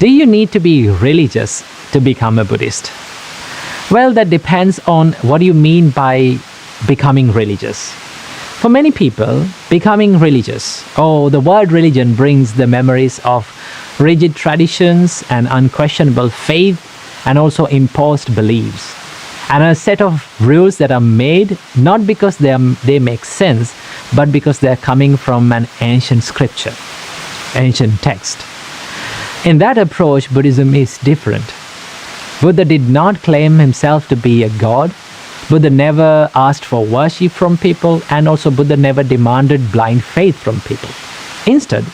Do you need to be religious to become a Buddhist? Well, that depends on what you mean by becoming religious. For many people, becoming religious, the word religion brings the memories of rigid traditions and unquestionable faith and also imposed beliefs. And a set of rules that are made not because they make sense, but because they are coming from an ancient scripture, ancient text. In that approach, Buddhism is different. Buddha did not claim himself to be a god. Buddha never asked for worship from people, and also Buddha never demanded blind faith from people. Instead,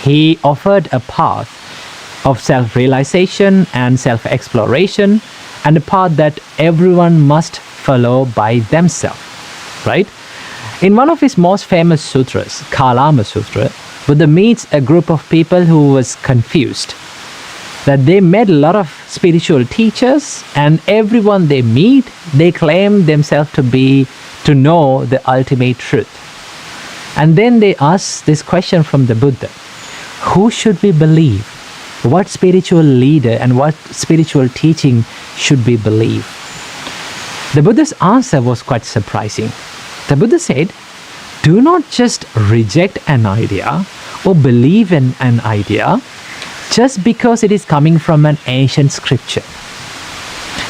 he offered a path of self-realization and self-exploration, and a path that everyone must follow by themselves, right? In one of his most famous sutras, Kalama Sutra, Buddha meets a group of people who was confused. That they met a lot of spiritual teachers, and everyone they meet, they claim themselves to know the ultimate truth. And then they ask this question from the Buddha: who should we believe? What spiritual leader and what spiritual teaching should we believe? The Buddha's answer was quite surprising. The Buddha said, do not just reject an idea or believe in an idea just because it is coming from an ancient scripture.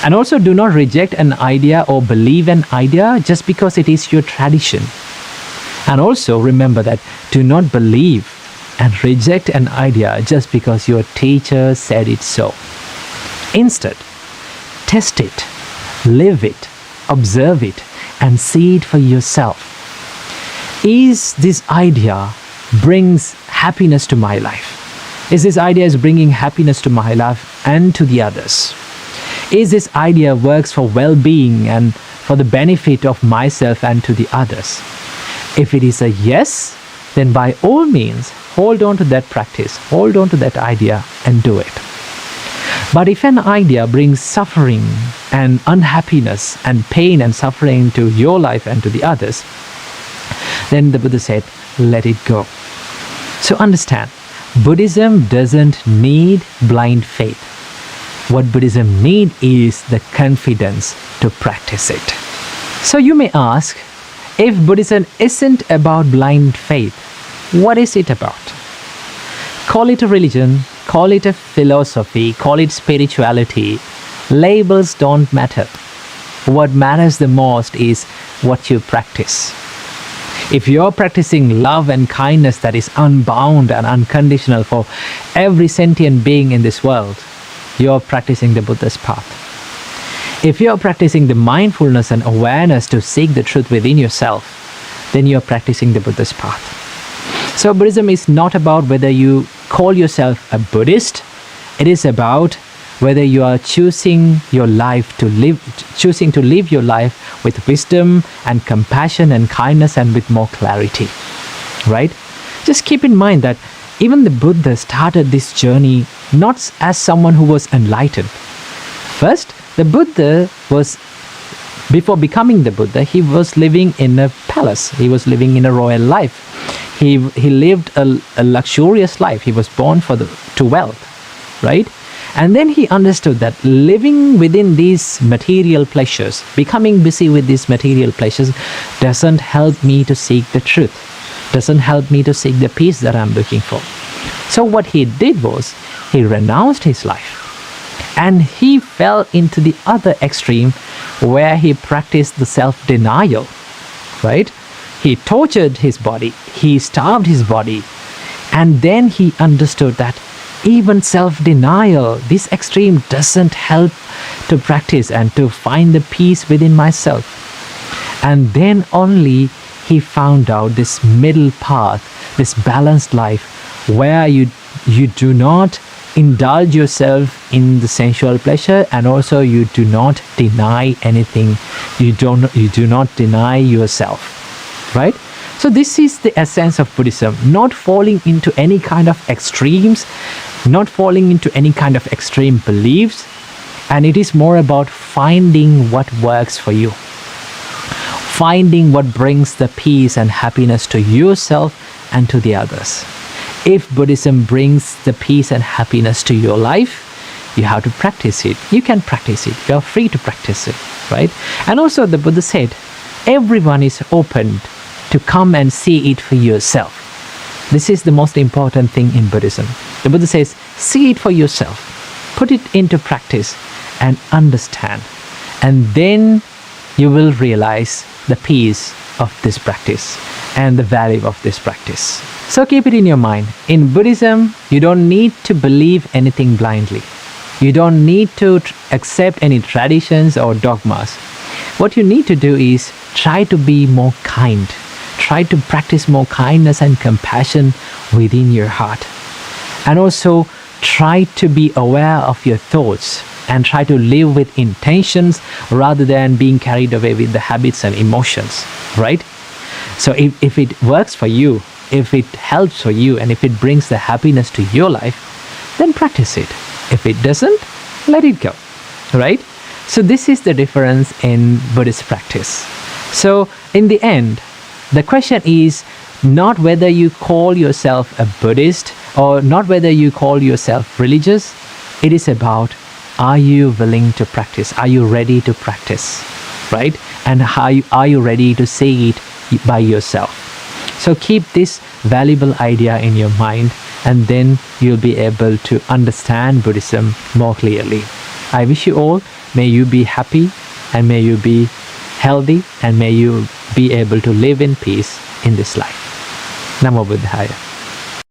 And also do not reject an idea or believe an idea just because it is your tradition. And also remember that do not believe and reject an idea just because your teacher said it so. Instead, test it, live it, observe it, and see it for yourself. Is this idea brings happiness to my life? Is this idea bringing happiness to my life and to the others? Is this idea works for well-being and for the benefit of myself and to the others? If it is a yes, then by all means, hold on to that practice, hold on to that idea and do it. But if an idea brings suffering and unhappiness and pain and suffering to your life and to the others, then the Buddha said, let it go. So understand, Buddhism doesn't need blind faith. What Buddhism needs is the confidence to practice it. So you may ask, if Buddhism isn't about blind faith, what is it about? Call it a religion, call it a philosophy, call it spirituality. Labels don't matter. What matters the most is what you practice. If you're practicing love and kindness that is unbound and unconditional for every sentient being in this world, you're practicing the Buddha's path. If you're practicing the mindfulness and awareness to seek the truth within yourself, then you're practicing the Buddha's path. So Buddhism is not about whether you call yourself a Buddhist. It is about whether you are choosing to live your life with wisdom and compassion and kindness and with more clarity, right? Just keep in mind that even the Buddha started this journey not as someone who was enlightened. First, the Buddha was, before becoming the Buddha, he was living in a palace. He was living in a royal life. He lived a luxurious life. He was born to wealth, right? And then he understood that living within these material pleasures, becoming busy with these material pleasures, doesn't help me to seek the truth, doesn't help me to seek the peace that I'm looking for. So what he did was, he renounced his life and he fell into the other extreme where he practiced the self-denial, right? He tortured his body, he starved his body, and then he understood that even self-denial, this extreme, doesn't help to practice and to find the peace within myself. And then only he found out this middle path, this balanced life, where you do not indulge yourself in the sensual pleasure, and also you do not deny anything. You do not deny yourself, right? So this is the essence of Buddhism, not falling into any kind of extremes, not falling into any kind of extreme beliefs, and it is more about finding what works for you, finding what brings the peace and happiness to yourself and to the others. If Buddhism brings the peace and happiness to your life, you have to practice it. You can practice it. You are free to practice it, right? And also the Buddha said, everyone is open to come and see it for yourself. This is the most important thing in Buddhism. The Buddha says, see it for yourself. Put it into practice and understand. And then you will realize the peace of this practice and the value of this practice. So keep it in your mind. In Buddhism, you don't need to believe anything blindly. You don't need to accept any traditions or dogmas. What you need to do is try to be more kind. Try to practice more kindness and compassion within your heart. And also try to be aware of your thoughts and try to live with intentions rather than being carried away with the habits and emotions, right? So if it works for you, if it helps for you, and if it brings the happiness to your life, then practice it. If it doesn't, let it go, right? So this is the difference in Buddhist practice. So in the end, the question is not whether you call yourself a Buddhist or not whether you call yourself religious. It is about, are you willing to practice? Are you ready to practice, right? And are you ready to see it by yourself? So keep this valuable idea in your mind, and then you'll be able to understand Buddhism more clearly. I wish you all, may you be happy and may you be healthy and may you be able to live in peace in this life. Namo Buddhaya.